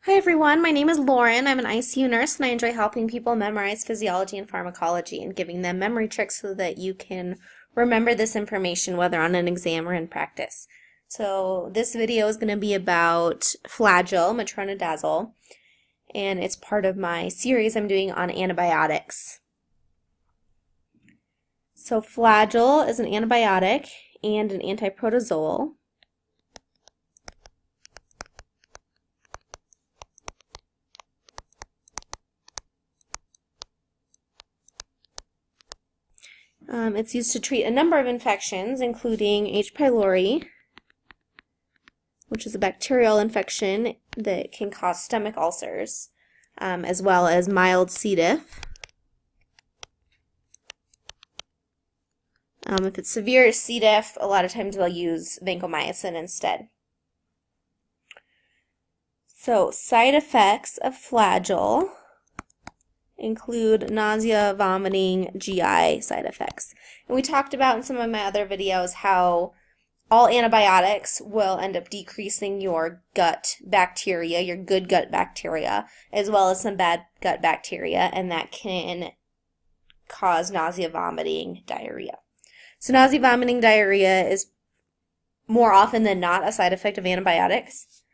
Hi everyone, my name is Lauren. I'm an ICU nurse and I enjoy helping people memorize physiology and pharmacology and giving them memory tricks so that you can remember this information whether on an exam or in practice. So this video is going to be about Flagyl, Metronidazole, and it's part of my series I'm doing on antibiotics. So Flagyl is an antibiotic and an antiprotozoal. It's used to treat a number of infections, including H. pylori, which is a bacterial infection that can cause stomach ulcers, as well as mild C. diff. If it's severe C. diff, a lot of times we'll use vancomycin instead. So, side effects of Flagyl include nausea, vomiting, GI side effects. And we talked about in some of my other videos how all antibiotics will end up decreasing your gut bacteria, your good gut bacteria, as well as some bad gut bacteria, and that can cause nausea, vomiting, diarrhea. So nausea, vomiting, diarrhea is more often than not a side effect of antibiotics.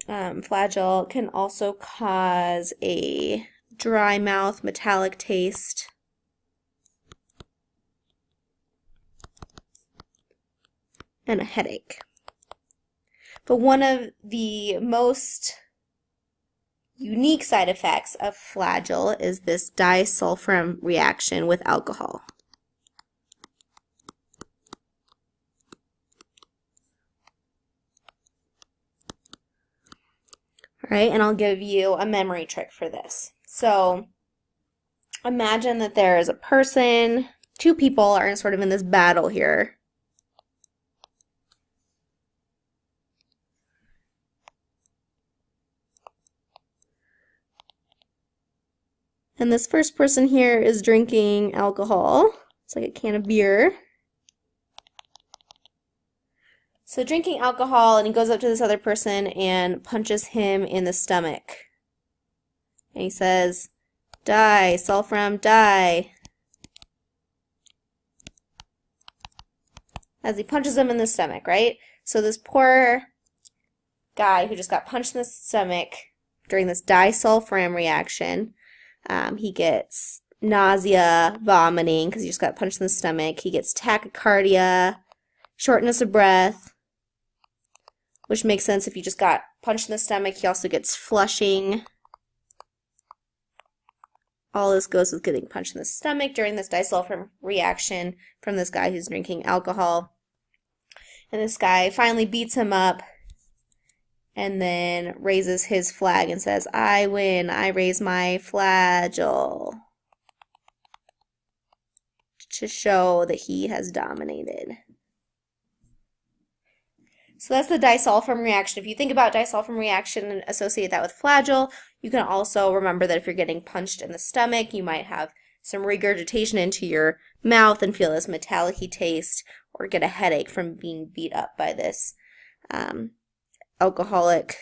Flagyl can also cause a dry mouth, metallic taste, and a headache. But one of the most unique side effects of Flagyl is this disulfiram reaction with alcohol. Right, and I'll give you a memory trick for this. So imagine that there is a person, two people are sort of in this battle here. And this first person here is drinking alcohol. It's like a can of beer. So drinking alcohol, and he goes up to this other person and punches him in the stomach. And he says, "Die, sulfiram, die." As he punches him in the stomach, right? So this poor guy who just got punched in the stomach during this disulfiram reaction, he gets nausea, vomiting, because he just got punched in the stomach. He gets tachycardia, shortness of breath, which makes sense if you just got punched in the stomach. He also gets flushing. All this goes with getting punched in the stomach during this disulfiram reaction from this guy who's drinking alcohol. And this guy finally beats him up and then raises his flag and says, "I win, I raise my Flagyl," to show that he has dominated. So that's the disulfiram reaction. If you think about disulfiram reaction and associate that with Flagyl, you can also remember that if you're getting punched in the stomach, you might have some regurgitation into your mouth and feel this metallic-y taste, or get a headache from being beat up by this alcoholic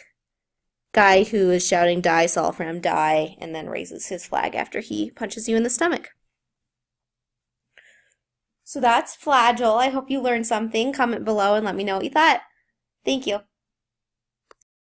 guy who is shouting, "Die, sulfiram, die," and then raises his flag after he punches you in the stomach. So that's Flagyl. I hope you learned something. Comment below and let me know what you thought. Thank you.